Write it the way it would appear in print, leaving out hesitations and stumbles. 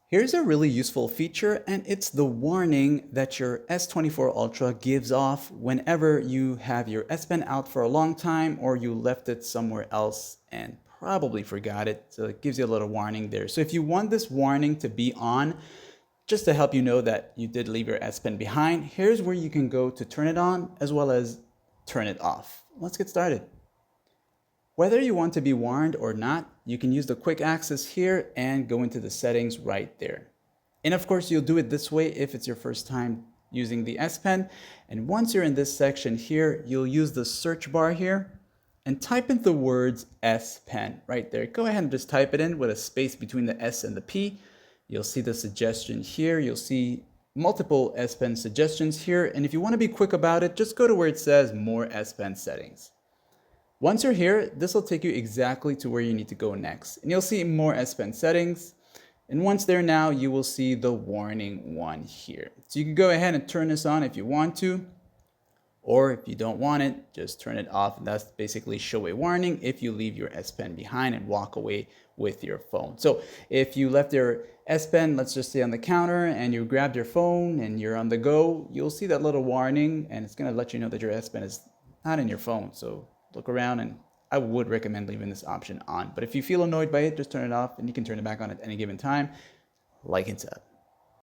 Here's a really useful feature, and it's the warning that your S24 Ultra gives off whenever you have your S Pen out for a long time or you left it somewhere else and probably forgot it. So it gives you a little warning there. So if you want this warning to be on, just to help you know that you did leave your S Pen behind, here's where you can go to turn it on as well as turn it off. Let's get started. Whether you want to be warned or not, you can use the quick access here and go into the settings right there. And of course, you'll do it this way if it's your first time using the S Pen. And once you're in this section here, you'll use the search bar here and type in the words S Pen right there. Go ahead and just type it in with a space between the S and the P. You'll see the suggestion here. You'll see multiple S Pen suggestions here. And if you want to be quick about it, just go to where it says More S Pen Settings. Once you're here, this will take you exactly to where you need to go next. And you'll see More S Pen Settings. And once there now, you will see the warning one here. So you can go ahead and turn this on if you want to, or if you don't want it, just turn it off. And that's basically show a warning if you leave your S Pen behind and walk away with your phone. So if you left your S Pen, let's just say on the counter, and you grabbed your phone and you're on the go, you'll see that little warning and it's gonna let you know that your S Pen is not in your phone. So look around, and I would recommend leaving this option on. But if you feel annoyed by it, just turn it off and you can turn it back on at any given time, like and sub.